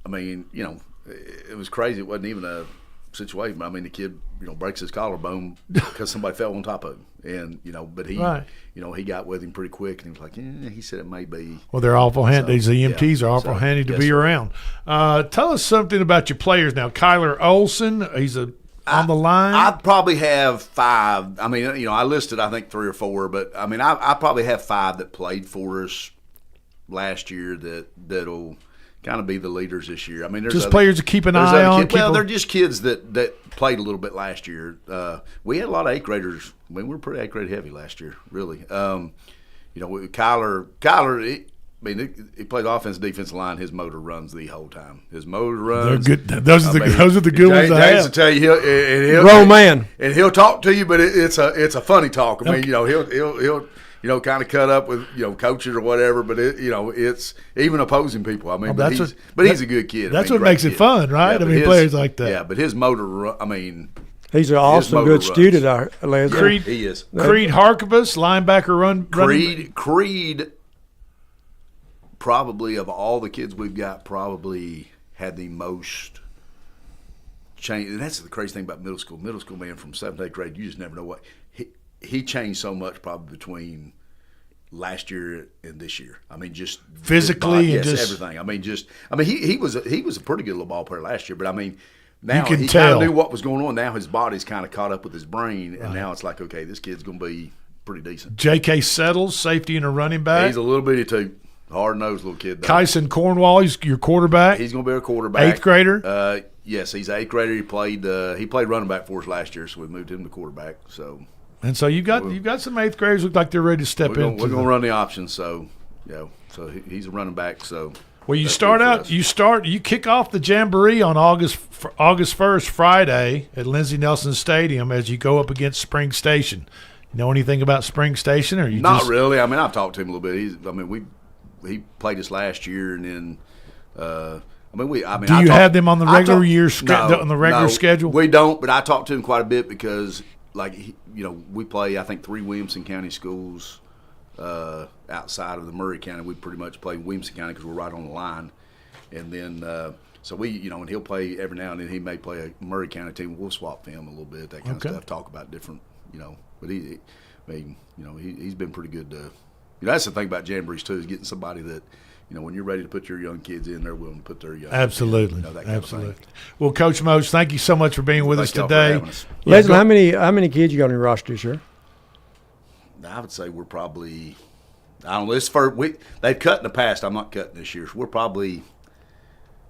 it was crazy. It wasn't even a situation. The kid, breaks his collarbone because somebody fell on top of him. And, but he, he got with him pretty quick, and he was like, he said it may be. Well, they're awful handy. These EMTs are awful handy to be around. Tell us something about your players now. Kyler Olson, he's on the line. I probably have 5. I listed, I think, 3 or 4, but, I probably have 5 that played for us last year that'll kind of be the leaders this year. There's just players to keep an eye on. They're just kids that played a little bit last year. We had a lot of 8th graders. We were pretty 8th grade heavy last year, really. Kyler, he played offense, defensive line. His motor runs the whole time. His motor runs. They're good. Those are the good ones. James will tell you, he'll man, and he'll talk to you, but it's a funny talk. He'll kind of cut up with coaches or whatever, but it's even opposing people. He's a good kid. That's what makes it fun, right? Yeah, players like that. Yeah, but his motor. He's an awesome good student. He is. Creed Harkabus, linebacker, Creed. Probably of all the kids we've got, probably had the most change. And that's the crazy thing about middle school. Middle school, man, from 7th to 8th grade, you just never know what he changed so much probably between last year and this year. Just physically and everything. He was a pretty good little ball player last year, but now he kind of knew what was going on. Now his body's kind of caught up with his brain, and now it's like, okay, this kid's going to be pretty decent. J.K. Settles, safety and a running back. He's a little bitty too. Hard-nosed little kid. Kyson Cornwall, he's your quarterback. He's going to be our quarterback. 8th grader? Yes, he's an 8th grader. He played running back for us last year, so we moved him to quarterback. So you've got some 8th graders look like they're ready to step in. We're going to run the options, so he's a running back. So you kick off the jamboree on August 1st, Friday at Lindsey Nelson Stadium as you go up against Spring Station. You know anything about Spring Station, or you not really? I've talked to him a little bit. He played us last year, and then do you have them on the regular schedule? We don't, but I talked to him quite a bit because, we play, I think, 3 Williamson County schools outside of the Murray County. We pretty much play Williamson County because we're right on the line, and then and he'll play every now and then. He may play a Murray County team. We'll swap film a little bit, that kind of stuff. Talk about different, But he's been pretty good. That's the thing about jamborees too, is getting somebody that when you're ready to put your young kids in, they're willing to put their young Absolutely. kids in. That kind of Absolutely. thing. Well, Coach Mose, thank you so much for being with us Thank y'all for today. having us. Leslie, how many kids you got on your roster this year? I would say we're probably, I don't know, they've cut in the past. I'm not cutting this year. So we're probably,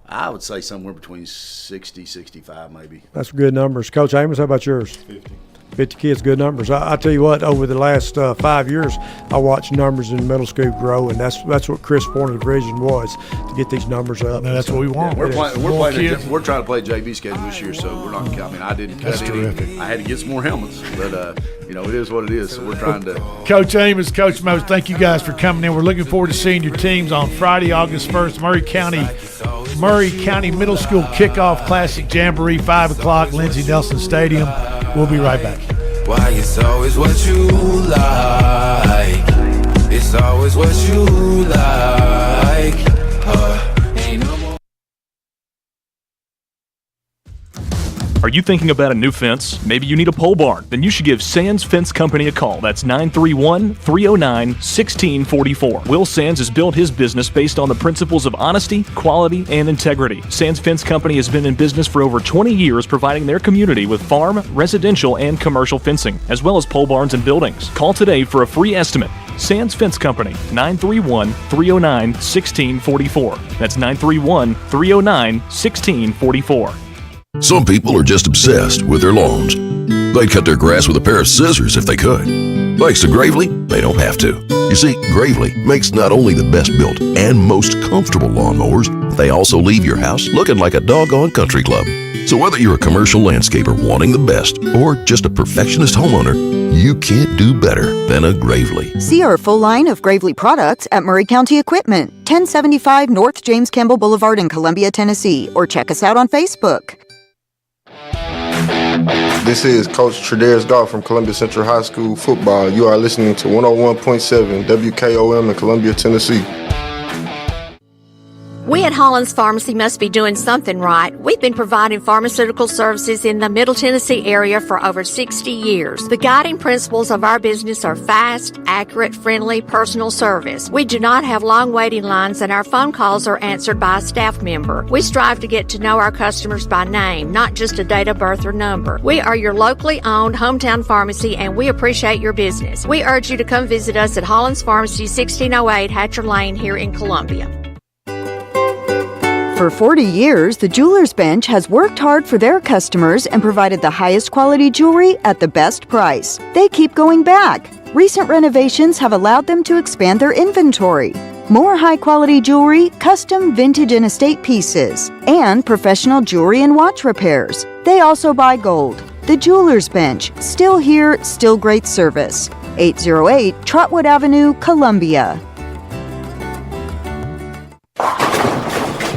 I would say somewhere between 60, 65 maybe. That's good numbers. Coach Amos, how about yours? 50 kids, good numbers. I tell you what, over the last 5 years, I watched numbers in middle school grow, and that's what Chris' point of the vision was, to get these numbers up. And that's what we want. We're trying to play JV schedule this year, so we're not. I mean, I didn't cut any. Terrific. I had to get some more helmets, but it is what it is. So we're trying to. Coach Amos, Coach Mose, thank you guys for coming in. We're looking forward to seeing your teams on Friday, August 1st, Murray County Middle School Kickoff Classic Jamboree, 5 o'clock, Lindsey Nelson Stadium. We'll be right back. Why it's always what you like. It's always what you like. Ain't no more. Are you thinking about a new fence? Maybe you need a pole barn? Then you should give Sands Fence Company a call. That's 931-309-1644. Will Sands has built his business based on the principles of honesty, quality, and integrity. Sands Fence Company has been in business for over 20 years, providing their community with farm, residential, and commercial fencing, as well as pole barns and buildings. Call today for a free estimate. Sands Fence Company, 931-309-1644. That's 931-309-1644. Some people are just obsessed with their lawns. They'd cut their grass with a pair of scissors if they could. Thanks to Gravely, they don't have to. You see, Gravely makes not only the best built and most comfortable lawnmowers, they also leave your house looking like a doggone country club. So whether you're a commercial landscaper wanting the best or just a perfectionist homeowner, you can't do better than a Gravely. See our full line of Gravely products at Murray County Equipment, 1075 North James Campbell Boulevard in Columbia, Tennessee, or check us out on Facebook. This is Coach Tredarius Goff from Columbia Central High School football. You are listening to 101.7 WKOM in Columbia, Tennessee. We at Hollins Pharmacy must be doing something right. We've been providing pharmaceutical services in the Middle Tennessee area for over 60 years. The guiding principles of our business are fast, accurate, friendly, personal service. We do not have long waiting lines, and our phone calls are answered by a staff member. We strive to get to know our customers by name, not just a date of birth or number. We are your locally owned hometown pharmacy, and we appreciate your business. We urge you to come visit us at Hollins Pharmacy, 1608 Hatcher Lane here in Columbia. For 40 years, the Jewelers Bench has worked hard for their customers and provided the highest quality jewelry at the best price. They keep going back. Recent renovations have allowed them to expand their inventory. More high-quality jewelry, custom vintage and estate pieces, and professional jewelry and watch repairs. They also buy gold. The Jewelers Bench, still here, still great service. 808 Trotwood Avenue, Columbia.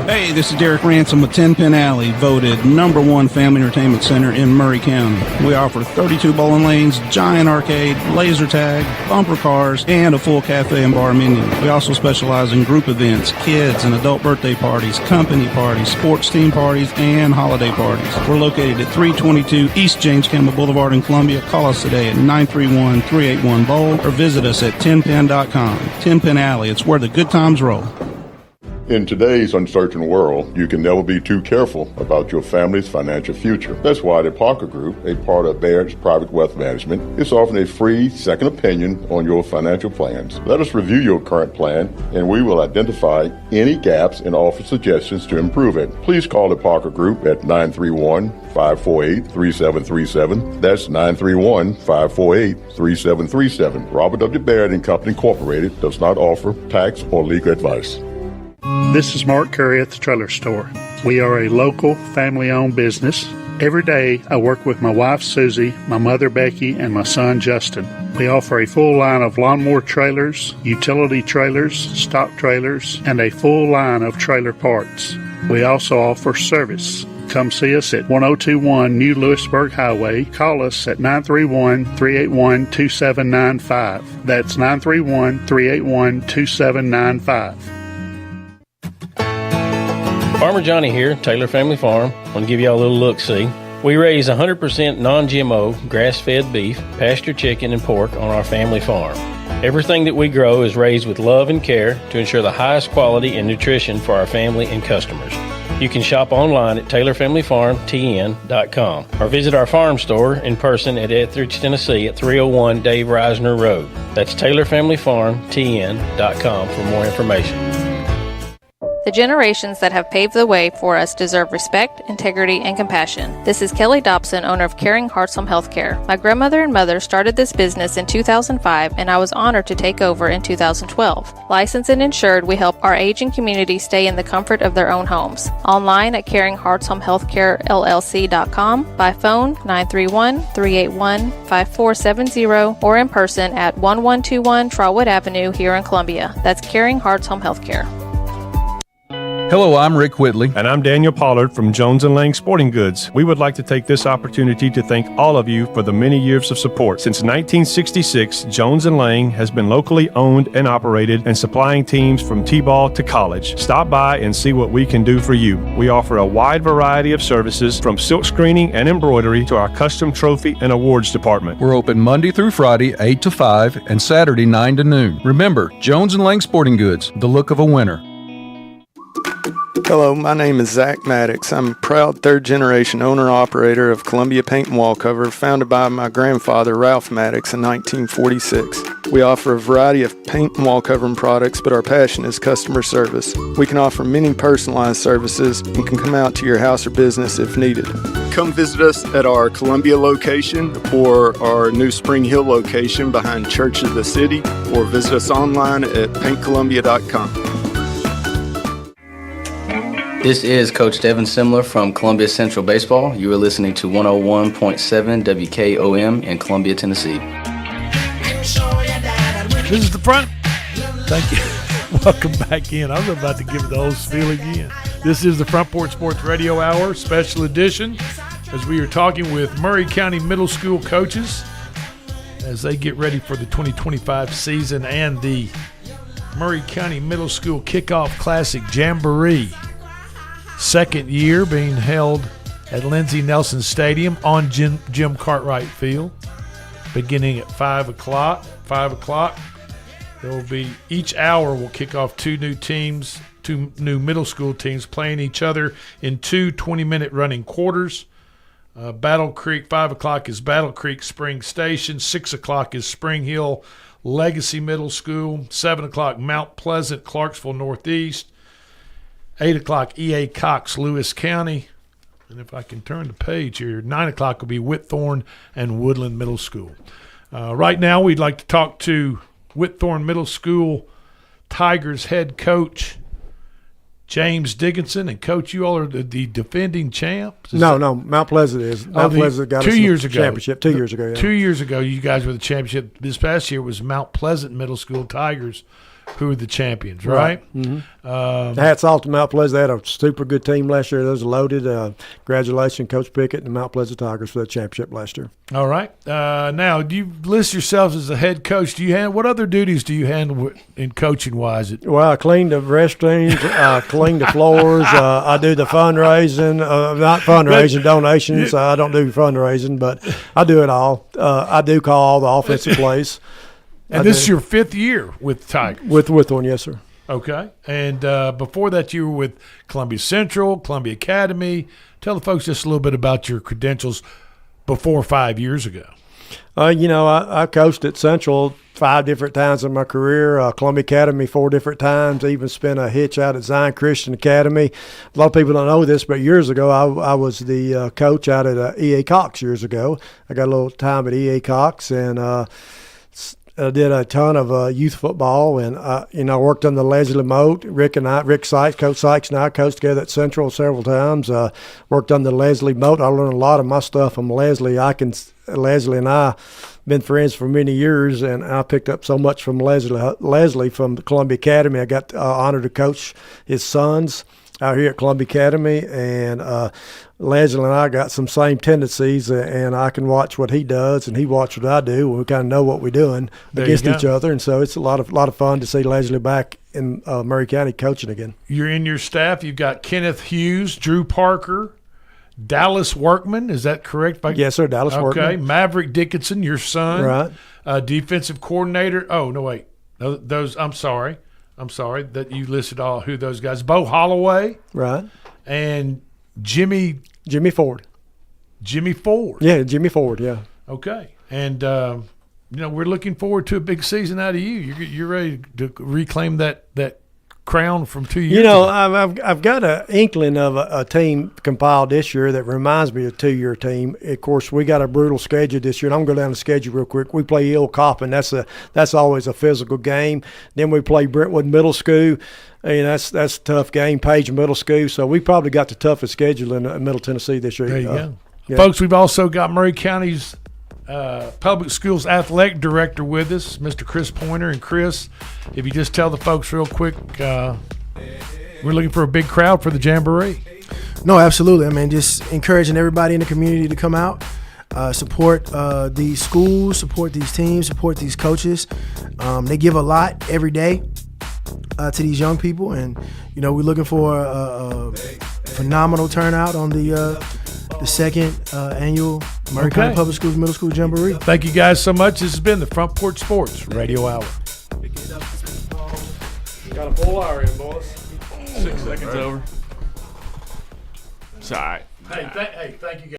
Hey, this is Derek Ransom with 10 Pin Alley, voted #1 family entertainment center in Murray County. We offer 32 bowling lanes, giant arcade, laser tag, bumper cars, and a full cafe and bar menu. We also specialize in group events, kids and adult birthday parties, company parties, sports team parties, and holiday parties. We're located at 322 East James Campbell Boulevard in Columbia. Call us today at 931-381-BOWL or visit us at 10pin.com. 10 Pin Alley, it's where the good times roll. In today's uncertain world, you can never be too careful about your family's financial future. That's why the Parker Group, a part of Baird's Private Wealth Management, is offering a free second opinion on your financial plans. Let us review your current plan, and we will identify any gaps and offer suggestions to improve it. Please call the Parker Group at 931-548-3737. That's 931-548-3737. Robert W. Baird & Company Incorporated does not offer tax or legal advice. This is Mark Curry at the Trailer Store. We are a local, family-owned business. Every day, I work with my wife, Susie, my mother, Becky, and my son, Justin. We offer a full line of lawnmower trailers, utility trailers, stock trailers, and a full line of trailer parts. We also offer service. Come see us at 1021 New Lewisburg Highway. Call us at 931-381-2795. That's 931-381-2795. Farmer Johnny here, Taylor Family Farm. I want to give y'all a little look-see. We raise 100% non-GMO, grass-fed beef, pasture chicken, and pork on our family farm. Everything that we grow is raised with love and care to ensure the highest quality and nutrition for our family and customers. You can shop online at TaylorFamilyFarmTN.com or visit our farm store in person at Etheridge, Tennessee at 301 Dave Reisner Road. That's TaylorFamilyFarmTN.com for more information. The generations that have paved the way for us deserve respect, integrity, and compassion. This is Kelly Dobson, owner of Caring Hearts Home Healthcare. My grandmother and mother started this business in 2005, and I was honored to take over in 2012. Licensed and insured, we help our aging community stay in the comfort of their own homes. Online at CaringHeartsHomeHealthcareLLC.com, by phone 931-381-5470, or in person at 1121 Trotwood Avenue here in Columbia. That's Caring Hearts Home Healthcare. Hello, I'm Rick Whitley. And I'm Daniel Pollard from Jones & Lang Sporting Goods. We would like to take this opportunity to thank all of you for the many years of support. Since 1966, Jones & Lang has been locally owned and operated and supplying teams from T-ball to college. Stop by and see what we can do for you. We offer a wide variety of services from silk screening and embroidery to our custom trophy and awards department. We're open Monday through Friday, 8 to 5, and Saturday, 9 to noon. Remember, Jones & Lang Sporting Goods, the look of a winner. Hello, my name is Zach Maddox. I'm a proud third-generation owner-operator of Columbia Paint and Wallcover, founded by my grandfather, Ralph Maddox, in 1946. We offer a variety of paint and wallcovering products, but our passion is customer service. We can offer many personalized services and can come out to your house or business if needed. Come visit us at our Columbia location or our new Spring Hill location behind Church of the City, or visit us online at paintcolumbia.com. This is Coach Devin Simler from Columbia Central Baseball. You are listening to 101.7 WKOM in Columbia, Tennessee. This is the front. Thank you. Welcome back in. I was about to give it the whole spiel again. This is the Front Porch Sports Radio Hour, special edition, as we are talking with Maury County Middle School coaches as they get ready for the 2025 season and the Maury County Middle School Kickoff Classic Jamboree. Second year being held at Lindsey Nelson Stadium on Jim Cartwright Field, beginning at 5 o'clock. 5 o'clock, there will be, each hour will kick off two new middle school teams playing each other in two 20-minute running quarters. Battle Creek, 5 o'clock is Battle Creek Spring Station. 6 o'clock is Spring Hill Legacy Middle School. 7 o'clock Mount Pleasant, Clarksville Northeast. 8 o'clock, E.A. Cox, Lewis County. And if I can turn the page here, 9 o'clock will be Whitthorne and Woodland Middle School. Right now, we'd like to talk to Whitthorne Middle School Tigers head coach, James Dickinson. And, Coach, you all are the defending champs? No, Mount Pleasant is. Mount Pleasant got us 2 years ago. Championship 2 years ago, yeah. 2 years ago, you guys were the championship. This past year was Mount Pleasant Middle School Tigers, who are the champions, right? Mm-hmm. Hats off to Mount Pleasant. They had a super good team last year. They was loaded. Congratulations, Coach Pickett and the Mount Pleasant Tigers for the championship last year. All right. Now, do you list yourselves as a head coach? What other duties do you handle in coaching-wise? Well, I clean the restrooms. I clean the floors. I do the fundraising. Not fundraising, donations. I don't do fundraising, but I do it all. I do call all the offensive plays. And this is your fifth year with Tigers? With one, yes, sir. Okay. And before that, you were with Columbia Central, Columbia Academy. Tell the folks just a little bit about your credentials before 5 years ago. I coached at Central 5 different times in my career, Columbia Academy 4 different times, even spent a hitch out at Zion Christian Academy. A lot of people don't know this, but years ago I was the coach out at E.A. Cox years ago. I got a little time at E.A. Cox, and I did a ton of youth football, and I worked on the Leslie Moat. Rick Sykes, Coach Sykes, and I coached together at Central several times. Worked on the Leslie Moat. I learned a lot of my stuff from Leslie. Leslie and I been friends for many years, and I picked up so much from Leslie from the Columbia Academy. I got honored to coach his sons out here at Columbia Academy, and Leslie and I got some same tendencies, and I can watch what he does, and he watches what I do, and we kind of know what we're doing against each other, and so it's a lot of fun to see Leslie back in Maury County coaching again. You're in your staff. You've got Kenneth Hughes, Drew Parker, Dallas Workman, is that correct? Yes, sir, Dallas Workman. Okay, Maverick Dickinson, your son. Right. Defensive coordinator. Oh, no, wait. Those. I'm sorry that you listed all who those guys. Bo Holloway. Right. And Jimmy Ford. Jimmy Ford. Yeah, Jimmy Ford, yeah. Okay. And, we're looking forward to a big season out of you. You're ready to reclaim that crown from 2 years ago. I've got an inkling of a team compiled this year that reminds me of a 2-year team. Of course, we got a brutal schedule this year, and I'm going to go down the schedule real quick. We play Il Coppin. That's always a physical game. Then we play Brentwood Middle School. That's a tough game. Page Middle School. So we probably got the toughest schedule in Middle Tennessee this year. There you go. Yeah. Folks, we've also got Maury County's Public Schools Athletic Director with us, Mr. Chris Pointer. And Chris, if you just tell the folks real quick, we're looking for a big crowd for the Jamboree. No, absolutely. I mean, just encouraging everybody in the community to come out, support these schools, support these teams, support these coaches. They give a lot every day to these young people, and we're looking for a phenomenal turnout on the second annual Maury County Public Schools Middle School Jamboree. Thank you guys so much. This has been the Front Porch Sports Radio Hour. Got a full hour in, boys. 6 seconds over. It's all right. Hey, thank you guys.